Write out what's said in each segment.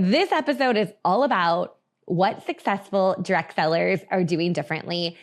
this episode is all about what successful direct sellers are doing differently.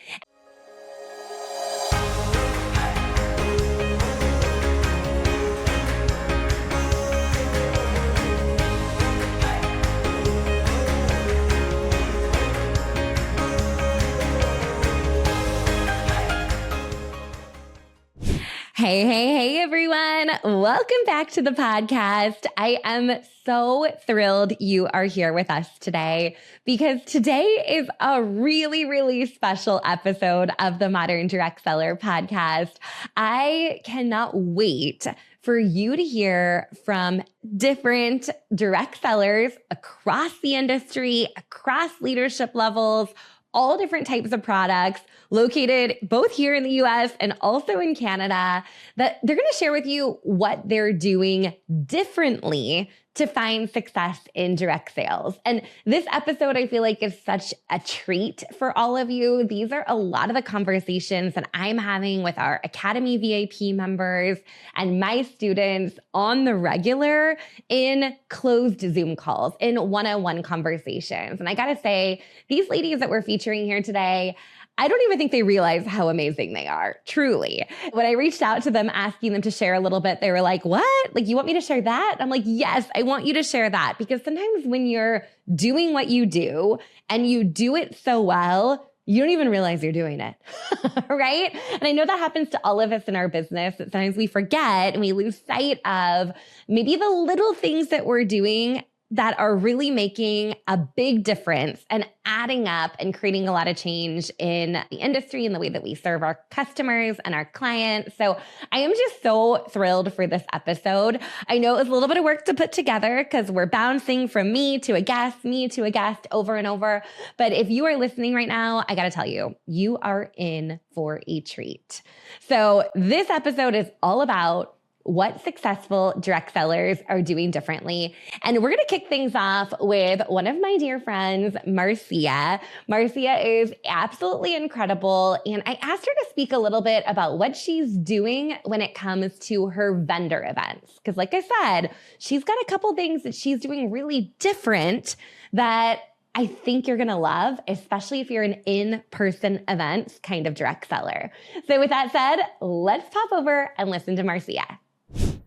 Hey, everyone. Welcome back to the podcast. I am so thrilled you are here with us today because today is a really special episode of the Modern Direct Seller podcast. I cannot wait for you to hear from different direct sellers across the industry, across leadership levels, all different types of products located both here in the US and also in Canada, that they're going to share with you what they're doing differently to find success in direct sales. And this episode, I feel like, is such a treat for all of you. These are a lot of the conversations that I'm having with our Academy VIP members and my students on the regular in closed Zoom calls, in one-on-one conversations. And I got to say, these ladies that we're featuring here today, I don't even think they realize how amazing they are, truly. When I reached out to them asking them to share a little bit, they were like, what? Like, you want me to share that? I'm like, yes, I want you to share that. Because sometimes when you're doing what you do and you do it so well, you don't even realize you're doing it, right? And I know that happens to all of us in our business, that sometimes we forget and we lose sight of maybe the little things that we're doing that are really making a big difference and adding up and creating a lot of change in the industry and the way that we serve our customers and our clients. So I am just so thrilled for this episode. I know it was a little bit of work to put together because we're bouncing from me to a guest over and over. But if you are listening right now, I got to tell you, you are in for a treat. So this episode is all about what successful direct sellers are doing differently. And we're going to kick things off with one of my dear friends, Marcia. Marcia is absolutely incredible. And I asked her to speak a little bit about what she's doing when it comes to her vendor events. Because like I said, she's got a couple things that she's doing really different that I think you're going to love, especially if you're an in-person events kind of direct seller. So with that said, let's pop over and listen to Marcia.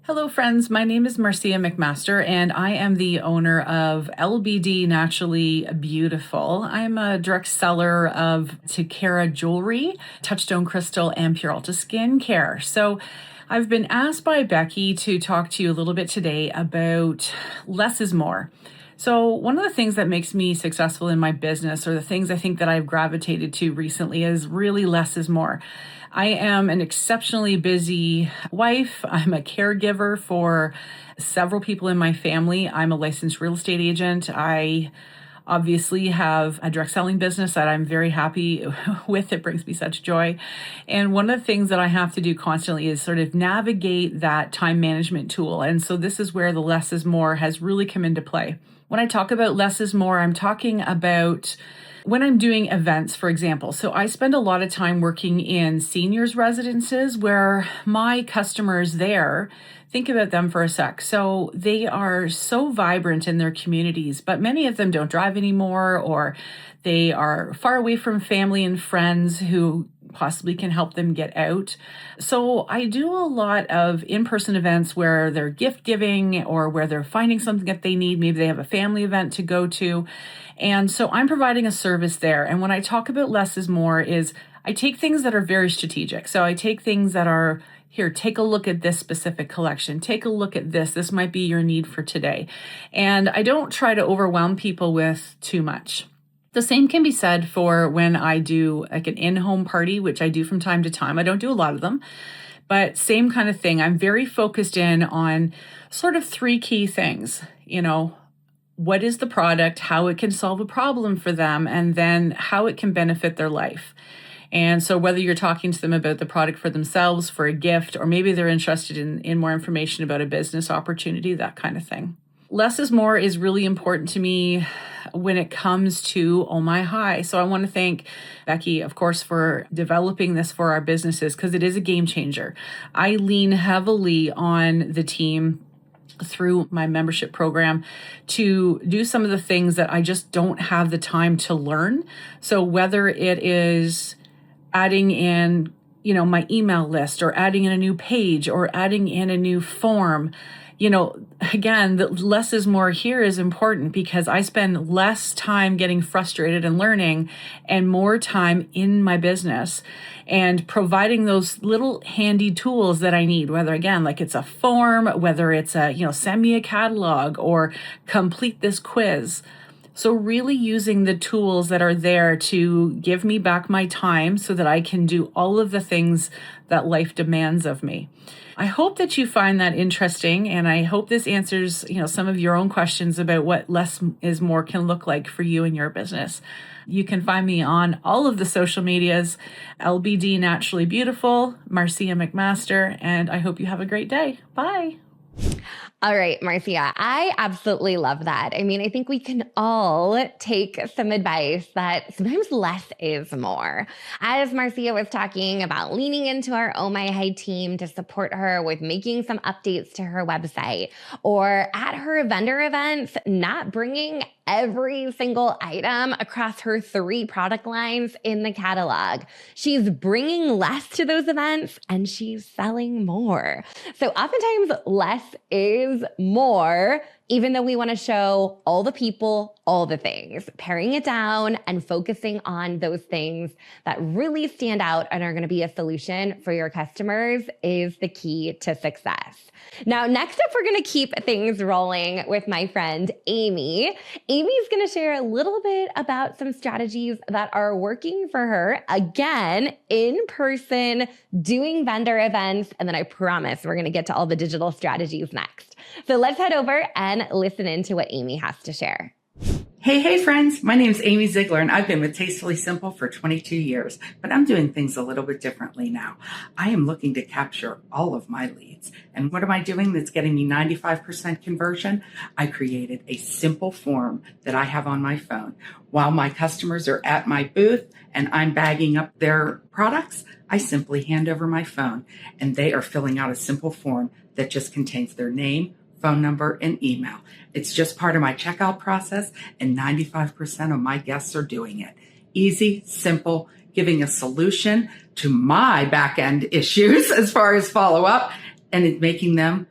Hello, friends. My name is Marcia McMaster, and I am the owner of LBD Naturally Beautiful. I'm a direct seller of Takara jewelry, touchstone crystal, and Pure Ultra skincare. So I've been asked by Becky to talk to you a little bit today about less is more. So one of the things that makes me successful in my business, or the things I think that I've gravitated to recently, is really less is more. I am an exceptionally busy wife. I'm a caregiver for several people in my family. I'm a licensed real estate agent. I obviously have a direct selling business that I'm very happy with. It brings me such joy. And one of the things that I have to do constantly is sort of navigate that time management tool. And so this is where the less is more has really come into play. When I talk about less is more, I'm talking about when I'm doing events, for example. So I spend a lot of time working in seniors' residences where my customers there, think about them for a sec. So they are so vibrant in their communities, but many of them don't drive anymore, or they are far away from family and friends who possibly can help them get out. So I do a lot of in-person events where they're gift giving or where they're finding something that they need. Maybe they have a family event to go to. And so I'm providing a service there. And when I talk about less is more, is I take things that are very strategic. So I take things that are, here, take a look at this specific collection. Take a look at this. This might be your need for today. And I don't try to overwhelm people with too much. The same can be said for when I do like an in-home party, which I do from time to time. I don't do a lot of them, but same kind of thing. I'm very focused in on sort of three key things. What is the product, how it can solve a problem for them, and then how it can benefit their life. And so whether you're talking to them about the product for themselves, for a gift, or maybe they're interested in more information about a business opportunity, that kind of thing. Less is more is really important to me when it comes to Oh My High. So I want to thank Becky, of course, for developing this for our businesses, because it is a game changer. I lean heavily on the team through my membership program to do some of the things that I just don't have the time to learn. So whether it is adding in, my email list, or adding in a new page, or adding in a new form, again, the less is more here is important, because I spend less time getting frustrated and learning and more time in my business and providing those little handy tools that I need, whether, again, like it's a form, whether it's send me a catalog or complete this quiz. So really using the tools that are there to give me back my time so that I can do all of the things that life demands of me. I hope that you find that interesting, and I hope this answers, some of your own questions about what less is more can look like for you and your business. You can find me on all of the social medias, LBD Naturally Beautiful, Marcia McMaster, and I hope you have a great day. Bye. All right, Marcia, I absolutely love that. I mean, I think we can all take some advice that sometimes less is more. As Marcia was talking about leaning into our Oh My High team to support her with making some updates to her website, or at her vendor events, not bringing every single item across her 3 product lines in the catalog. She's bringing less to those events and she's selling more. So oftentimes less is more, even though we want to show all the people, all the things. Paring it down and focusing on those things that really stand out and are going to be a solution for your customers is the key to success. Now, next up, we're going to keep things rolling with my friend, Amy. Amy's going to share a little bit about some strategies that are working for her, again, in person, doing vendor events, and then I promise we're going to get to all the digital strategies next. So let's head over and listen into what Amy has to share. Hey friends, my name is Amy Ziegler and I've been with Tastefully Simple for 22 years, but I'm doing things a little bit differently now. I am looking to capture all of my leads. And what am I doing that's getting me 95% conversion? I created a simple form that I have on my phone. While my customers are at my booth and I'm bagging up their products, I simply hand over my phone and they are filling out a simple form that just contains their name, phone number, and email. It's just part of my checkout process, and 95% of my guests are doing it. Easy, simple, giving a solution to my back-end issues as far as follow-up, and it making them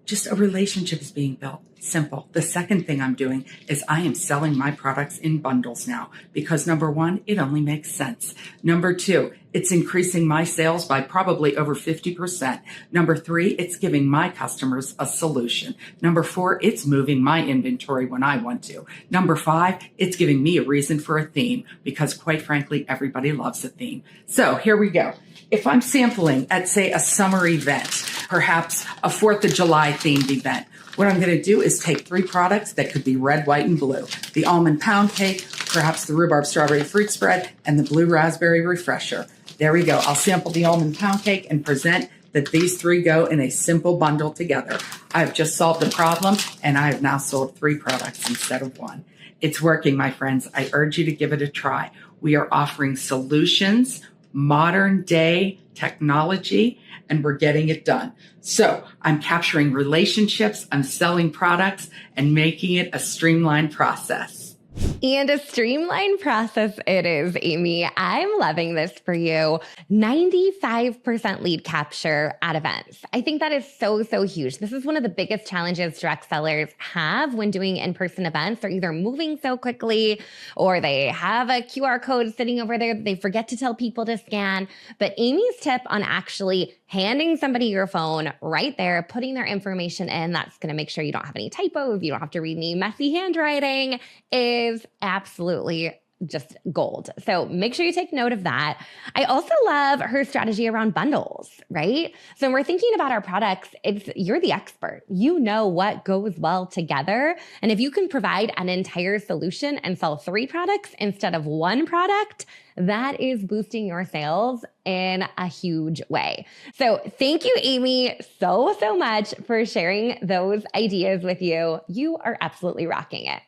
just a relationship is being built. Simple. The second thing I'm doing is I am selling my products in bundles now because number 1, it only makes sense. Number 2, it's increasing my sales by probably over 50%. Number 3, it's giving my customers a solution. Number 4, it's moving my inventory when I want to. Number 5, it's giving me a reason for a theme because quite frankly, everybody loves a theme. So here we go. If I'm sampling at, say, a summer event, perhaps a 4th of July themed event, what I'm going to do is take 3 products that could be red, white, and blue. The almond pound cake, perhaps the rhubarb strawberry fruit spread, and the blue raspberry refresher. There we go. I'll sample the almond pound cake and present that these 3 go in a simple bundle together. I've just solved the problem, and I have now sold 3 products instead of 1. It's working, my friends. I urge you to give it a try. We are offering solutions, modern day technology, and we're getting it done. So I'm capturing relationships, I'm selling products, and making it a streamlined process. And a streamlined process it is, Amy. I'm loving this for you. 95% lead capture at events. I think that is so huge. This is one of the biggest challenges direct sellers have when doing in-person events. They're either moving so quickly or they have a QR code sitting over there that they forget to tell people to scan. But Amy's tip on actually handing somebody your phone right there, putting their information in, that's going to make sure you don't have any typos, you don't have to read any messy handwriting, is absolutely just gold. So make sure you take note of that. I also love her strategy around bundles, right? So when we're thinking about our products, you're the expert. You know what goes well together. And if you can provide an entire solution and sell 3 products instead of 1 product, that is boosting your sales in a huge way. So thank you, Amy, so much for sharing those ideas with you. You are absolutely rocking it.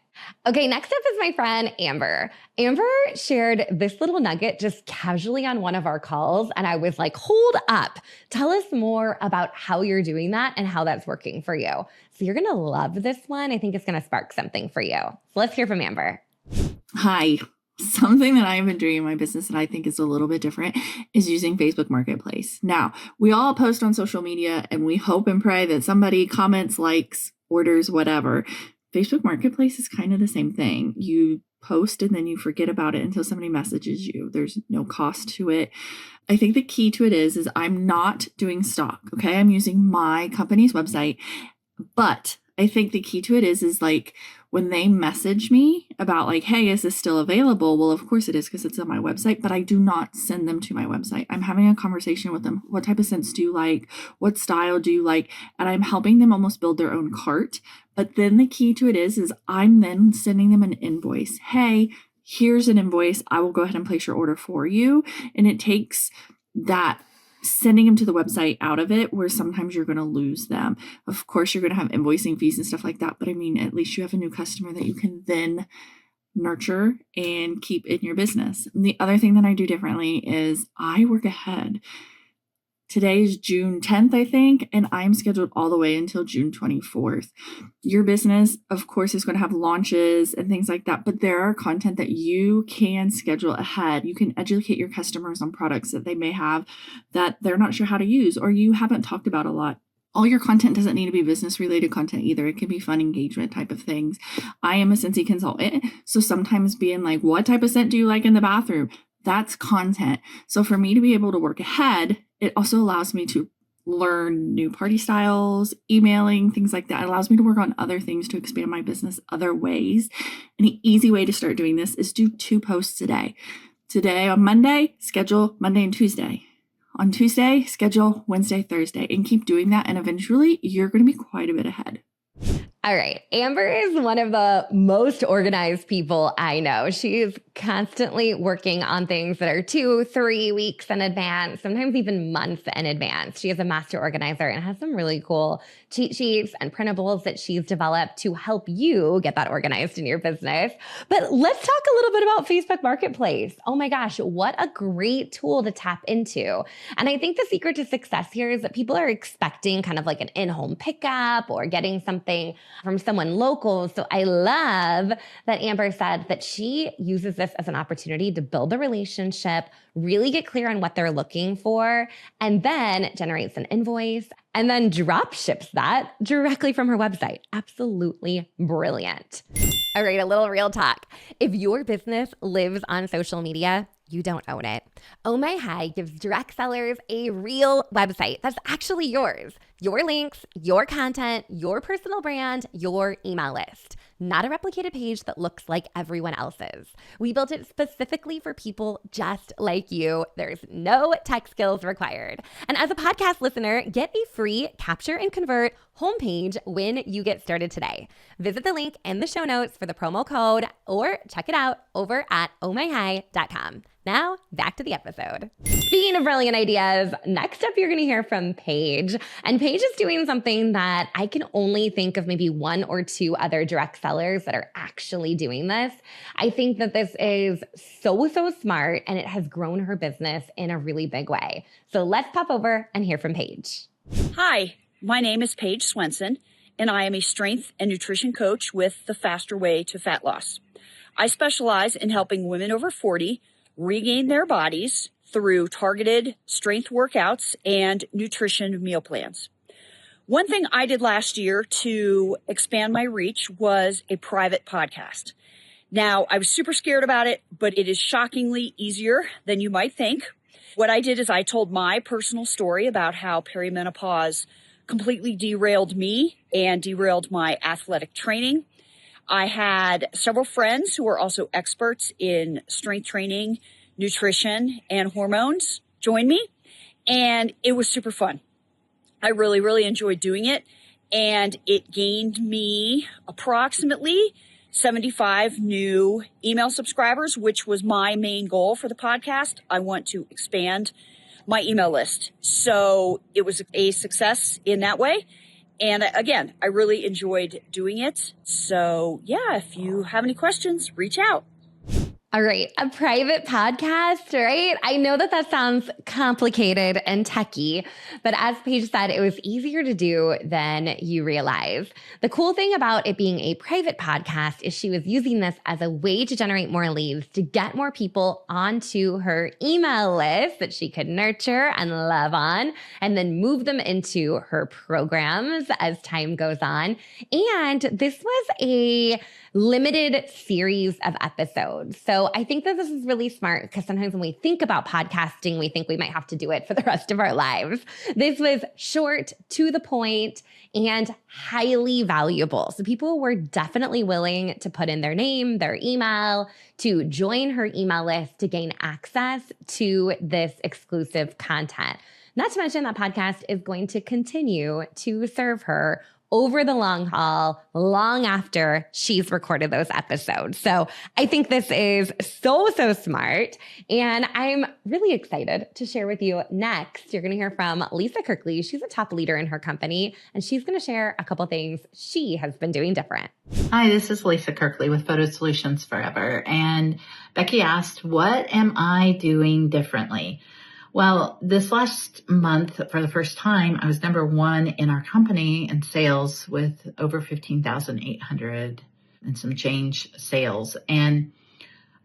Okay, next up is my friend, Amber. Amber shared this little nugget just casually on one of our calls, and I was like, hold up. Tell us more about how you're doing that and how that's working for you. So you're going to love this one. I think it's going to spark something for you. So let's hear from Amber. Hi. Something that I've been doing in my business that I think is a little bit different is using Facebook Marketplace. Now, we all post on social media and we hope and pray that somebody comments, likes, orders, whatever. Facebook Marketplace is kind of the same thing. You post and then you forget about it until somebody messages you. There's no cost to it. I think the key to it is I'm not doing stock. Okay. I'm using my company's website, but I think the key to it is like when they message me about like, hey, is this still available? Well, of course it is because it's on my website, but I do not send them to my website. I'm having a conversation with them. What type of scents do you like? What style do you like? And I'm helping them almost build their own cart. But then the key to it is I'm then sending them an invoice. Hey, here's an invoice. I will go ahead and place your order for you. And it takes that sending them to the website out of it, where sometimes you're going to lose them. Of course, you're going to have invoicing fees and stuff like that. But I mean, at least you have a new customer that you can then nurture and keep in your business. And the other thing that I do differently is I work ahead. Today is June 10th, I think, and I'm scheduled all the way until June 24th. Your business, of course, is going to have launches and things like that, but there are content that you can schedule ahead. You can educate your customers on products that they may have that they're not sure how to use or you haven't talked about a lot. All your content doesn't need to be business-related content either. It can be fun engagement type of things. I am a Scentsy consultant, so sometimes being like, what type of scent do you like in the bathroom? That's content. So for me to be able to work ahead, it also allows me to learn new party styles, emailing, things like that. It allows me to work on other things to expand my business other ways. And the easy way to start doing this is do 2 posts a day. Today on Monday, schedule Monday and Tuesday. On Tuesday, schedule Wednesday, Thursday, and keep doing that. And eventually you're going to be quite a bit ahead. All right. Amber is one of the most organized people I know. She's constantly working on things that are 2-3 weeks in advance, sometimes even months in advance. She is a master organizer and has some really cool cheat sheets and printables that she's developed to help you get that organized in your business. But let's talk a little bit about Facebook Marketplace. Oh my gosh, what a great tool to tap into. And I think the secret to success here is that people are expecting kind of like an in-home pickup or getting something from someone local. So I love that Amber said that she uses this as an opportunity to build a relationship, really get clear on what they're looking for, and then generates an invoice and then drop ships that directly from her website. Absolutely brilliant. All right, a little real talk. If your business lives on social media, you don't own it. Oh My High gives direct sellers a real website that's actually yours. Your links, your content, your personal brand, your email list. Not a replicated page that looks like everyone else's. We built it specifically for people just like you. There's no tech skills required. And as a podcast listener, get a free Capture and Convert homepage when you get started today. Visit the link in the show notes for the promo code or check it out over at ohmyhigh.com. Now, back to the episode. Speaking of brilliant ideas, next up you're going to hear from Paige. And Paige is doing something that I can only think of maybe 1 or 2 other direct sellers that are actually doing this. I think that this is so smart and it has grown her business in a really big way. So let's pop over and hear from Paige. Hi, my name is Paige Swenson, and I am a strength and nutrition coach with The Faster Way to Fat Loss. I specialize in helping women over 40 regain their bodies through targeted strength workouts and nutrition meal plans. One thing I did last year to expand my reach was a private podcast. Now, I was super scared about it, but it is shockingly easier than you might think. What I did is I told my personal story about how perimenopause completely derailed me and derailed my athletic training. I had several friends who are also experts in strength training, nutrition, and hormones join me, and it was super fun. I really enjoyed doing it, and it gained me approximately 75 new email subscribers, which was my main goal for the podcast. I want to expand my email list. So it was a success in that way. And again, I really enjoyed doing it. So yeah, if you have any questions, reach out. All right, a private podcast, right? I know that sounds complicated and techy, but as Paige said, it was easier to do than you realize. The cool thing about it being a private podcast is she was using this as a way to generate more leads, to get more people onto her email list that she could nurture and love on, and then move them into her programs as time goes on. And this was a limited series of episodes. So I think that this is really smart because sometimes when we think about podcasting, we think we might have to do it for the rest of our lives. This was short, to the point, and highly valuable. So people were definitely willing to put in their name, their email, to join her email list to gain access to this exclusive content. Not to mention that podcast is going to continue to serve her over the long haul, long after she's recorded those episodes. So I think this is so smart. And I'm really excited to share with you next. You're going to hear from Lisa Kirkley. She's a top leader in her company, and she's going to share a couple things she has been doing different. Hi, this is Lisa Kirkley with Photo Solutions Forever. And Becky asked, what am I doing differently? Well, this last month, for the first time, I was number one in our company in sales with over 15,800 and some change sales. And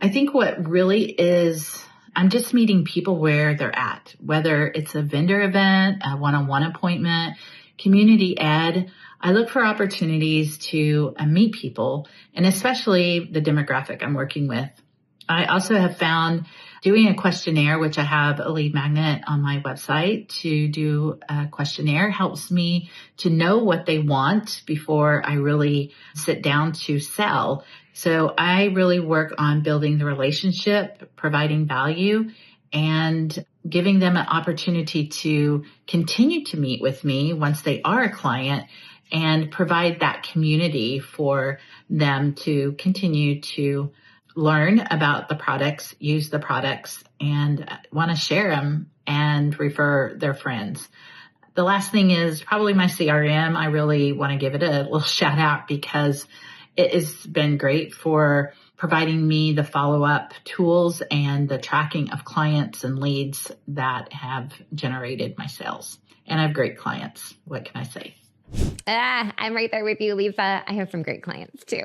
I think what really is, I'm just meeting people where they're at, whether it's a vendor event, a one-on-one appointment, community ed. I look for opportunities to meet people, and especially the demographic I'm working with. I also have found doing a questionnaire, which I have a lead magnet on my website to do a questionnaire, helps me to know what they want before I really sit down to sell. So I really work on building the relationship, providing value, and giving them an opportunity to continue to meet with me once they are a client, and provide that community for them to continue to learn about the products, use the products, and want to share them and refer their friends. The last thing is probably my CRM. I really want to give it a little shout out because it has been great for providing me the follow-up tools and the tracking of clients and leads that have generated my sales. And I have great clients. What can I say? I'm right there with you, Lisa. I have some great clients too.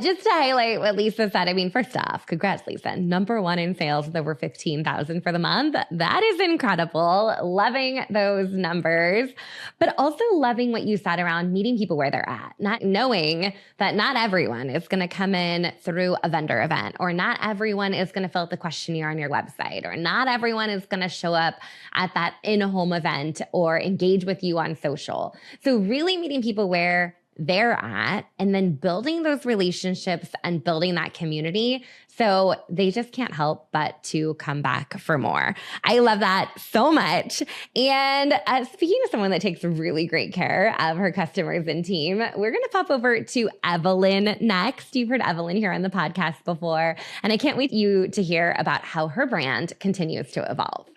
Just to highlight what Lisa said, I mean, first off, congrats, Lisa. Number one in sales with over 15,000 for the month. That is incredible. Loving those numbers, but also loving what you said around meeting people where they're at, not knowing that not everyone is going to come in through a vendor event, or not everyone is going to fill out the questionnaire on your website, or not everyone is going to show up at that in-home event or engage with you on social. So really meeting people where they're at, and then building those relationships and building that community so they just can't help but to come back for more. I love that so much. And speaking of someone that takes really great care of her customers and team, we're going to pop over to Evelyn next. You've heard Evelyn here on the podcast before, and I can't wait you to hear about how her brand continues to evolve.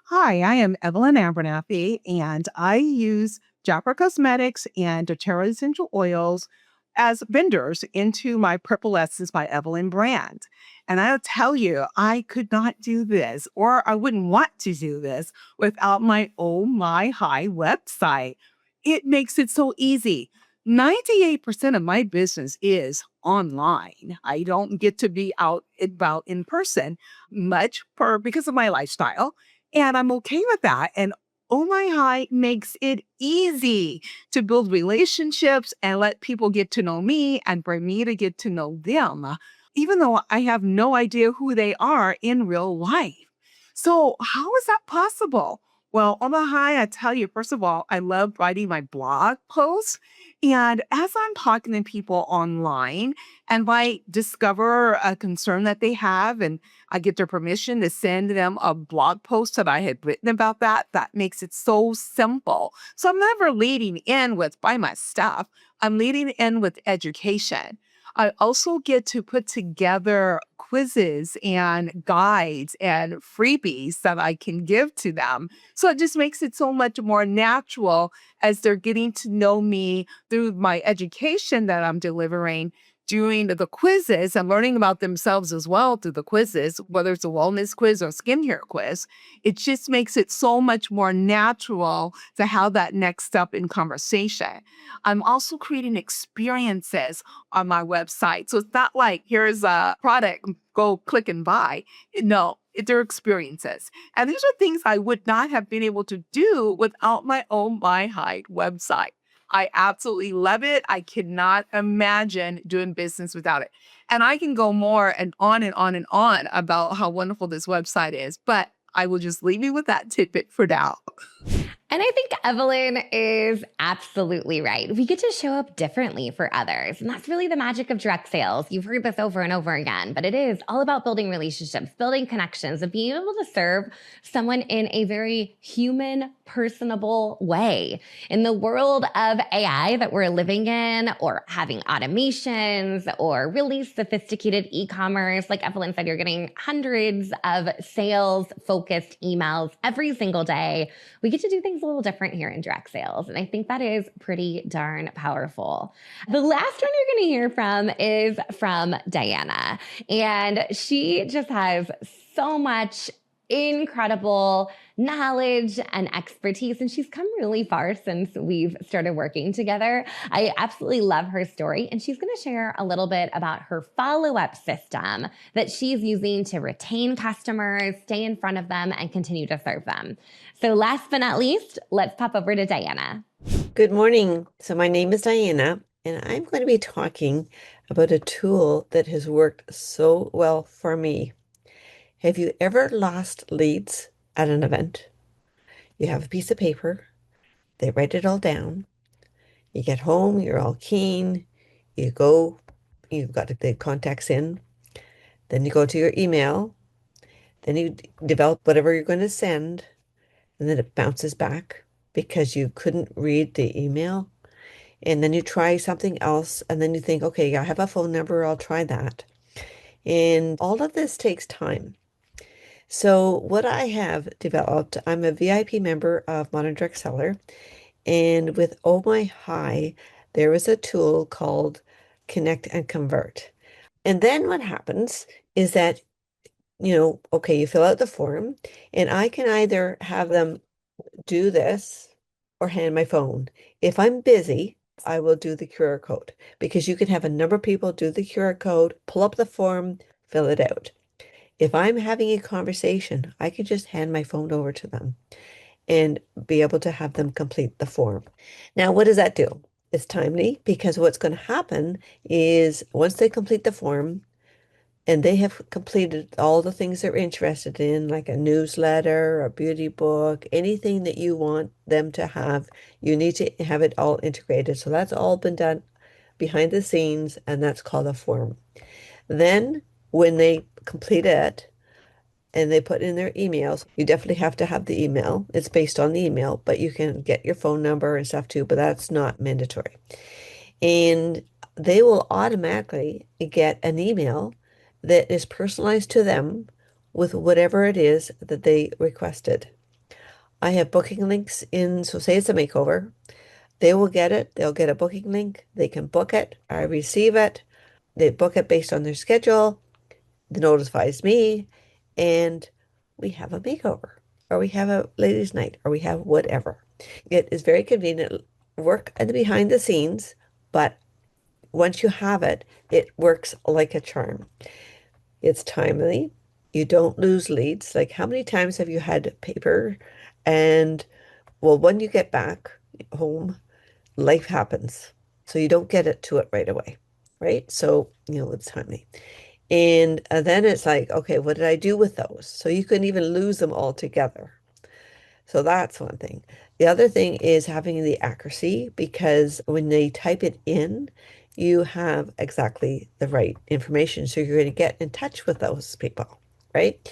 Hi, I am Evelyn Abernathy, and I use Japper Cosmetics and doTERRA essential oils as vendors into my Purple Essence by Evelyn brand. And I'll tell you, I could not do this, or I wouldn't want to do this without my Oh My High website. It makes it so easy. 98% of my business is online. I don't get to be out about in person much because of my lifestyle. And I'm okay with that. And Oh My High makes it easy to build relationships and let people get to know me and for me to get to know them, even though I have no idea who they are in real life. So how is that possible? Well, Oh My High, I tell you, first of all, I love writing my blog posts. And as I'm talking to people online and I discover a concern that they have, and I get their permission to send them a blog post that I had written about that makes it so simple. So I'm never leading in with buy my stuff. I'm leading in with education. I also get to put together quizzes and guides and freebies that I can give to them. So it just makes it so much more natural as they're getting to know me through my education that I'm delivering doing the quizzes and learning about themselves as well through the quizzes, whether it's a wellness quiz or skincare quiz, it just makes it so much more natural to have that next step in conversation. I'm also creating experiences on my website. So it's not like here's a product, go click and buy. No, they're experiences. And these are things I would not have been able to do without my own My Hide website. I absolutely love it. I cannot imagine doing business without it. And I can go more and on and on and on about how wonderful this website is, but I will just leave you with that tidbit for now. And I think Evelyn is absolutely right. We get to show up differently for others. And that's really the magic of direct sales. You've heard this over and over again, but it is all about building relationships, building connections, and being able to serve someone in a very human, personable way. In the world of AI that we're living in, or having automations, or really sophisticated e-commerce, like Evelyn said, you're getting hundreds of sales-focused emails every single day. We get to do things a little different here in direct sales. And I think that is pretty darn powerful. The last one you're going to hear from is from Diana. And she just has so much incredible knowledge and expertise, and she's come really far since we've started working together. I absolutely love her story, and she's going to share a little bit about her follow-up system that she's using to retain customers, stay in front of them, and continue to serve them. So last but not least, let's pop over to Diana. Good morning. So my name is Diana, and I'm going to be talking about a tool that has worked so well for me. Have you ever lost leads at an event? You have a piece of paper, they write it all down. You get home, you're all keen, you go, you've got the contacts in, then you go to your email, then you develop whatever you're going to send, and then it bounces back because you couldn't read the email. And then you try something else, and then you think, okay, I have a phone number, I'll try that. And all of this takes time. So what I have developed, I'm a VIP member of Modern Direct Seller, and with Oh My High, there is a tool called Connect and Convert. And then what happens is that, okay, you fill out the form, and I can either have them do this or hand my phone. If I'm busy, I will do the QR code, because you can have a number of people do the QR code, pull up the form, fill it out. If I'm having a conversation, I can just hand my phone over to them and be able to have them complete the form. Now, what does that do? It's timely, because what's going to happen is once they complete the form and they have completed all the things they're interested in, like a newsletter, a beauty book, anything that you want them to have, you need to have it all integrated. So that's all been done behind the scenes, and that's called a form. Then when they complete it and they put in their emails, you definitely have to have the email. It's based on the email, but you can get your phone number and stuff too, but that's not mandatory. And they will automatically get an email that is personalized to them with whatever it is that they requested. I have booking links in, so say it's a makeover, they will get it, they'll get a booking link, they can book it, I receive it, they book it based on their schedule, it notifies me, and we have a makeover, or we have a ladies' night, or we have whatever. It is very convenient, work at the behind the scenes, but once you have it, it works like a charm. It's timely. You don't lose leads. Like, how many times have you had paper and, well, when you get back home, life happens. So you don't get it to it right away, right? So, it's timely. And then it's like, okay, what did I do with those? So you can even lose them altogether. So that's one thing. The other thing is having the accuracy, because when they type it in, you have exactly the right information. So you're going to get in touch with those people, right?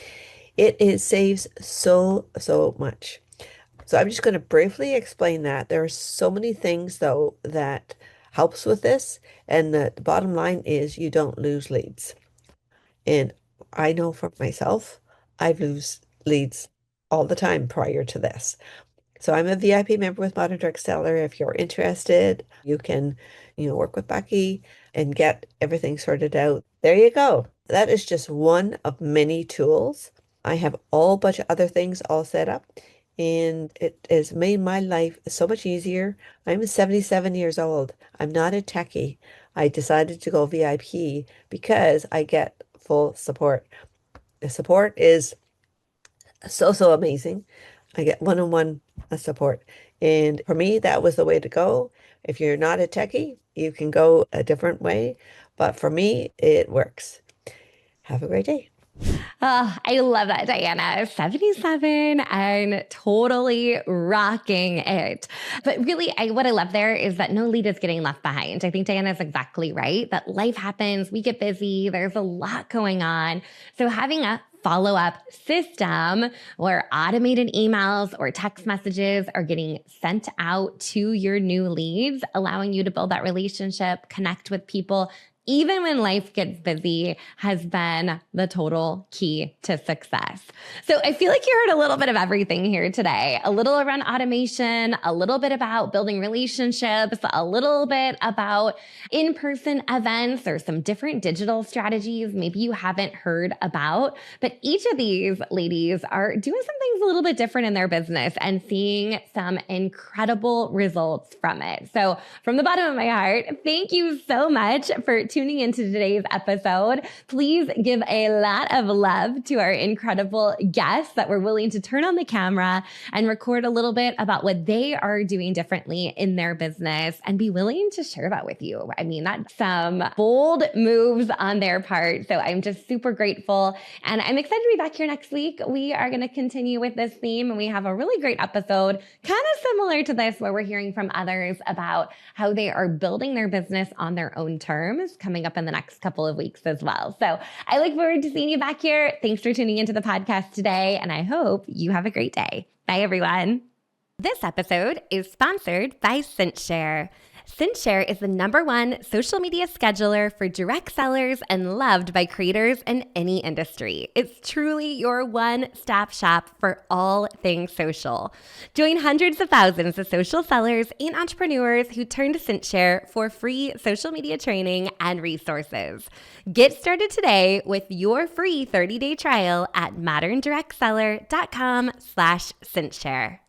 It saves so much. So I'm just going to briefly explain that. There are so many things, though, that helps with this. And the bottom line is you don't lose leads. And I know for myself, I lose leads all the time prior to this. So I'm a VIP member with Modern Direct Seller. If you're interested, you can, work with Becky and get everything sorted out. There you go. That is just one of many tools. I have a whole bunch of other things all set up, and it has made my life so much easier. I'm 77 years old. I'm not a techie. I decided to go VIP because I get full support. The support is so amazing. I get one-on-one support. And for me, that was the way to go. If you're not a techie, you can go a different way. But for me, it works. Have a great day. Oh, I love that, Diana. 77 and totally rocking it. But really, what I love there is that no lead is getting left behind. I think Diana's exactly right, that life happens, we get busy, there's a lot going on. So having a follow-up system where automated emails or text messages are getting sent out to your new leads, allowing you to build that relationship, connect with people, even when life gets busy, has been the total key to success. So I feel like you heard a little bit of everything here today. A little around automation, a little bit about building relationships, a little bit about in-person events or some different digital strategies maybe you haven't heard about. But each of these ladies are doing some things a little bit different in their business and seeing some incredible results from it. So from the bottom of my heart, thank you so much for tuning into today's episode. Please give a lot of love to our incredible guests that were willing to turn on the camera and record a little bit about what they are doing differently in their business and be willing to share that with you. I mean, that's some bold moves on their part. So I'm just super grateful. And I'm excited to be back here next week. We are going to continue with this theme, and we have a really great episode, kind of similar to this, where we're hearing from others about how they are building their business on their own terms, coming up in the next couple of weeks as well. So I look forward to seeing you back here. Thanks for tuning into the podcast today, and I hope you have a great day. Bye, everyone. This episode is sponsored by CintShare. CintShare is the #1 social media scheduler for direct sellers and loved by creators in any industry. It's truly your one-stop shop for all things social. Join hundreds of thousands of social sellers and entrepreneurs who turn to CintShare for free social media training and resources. Get started today with your free 30-day trial at moderndirectseller.com/CintShare.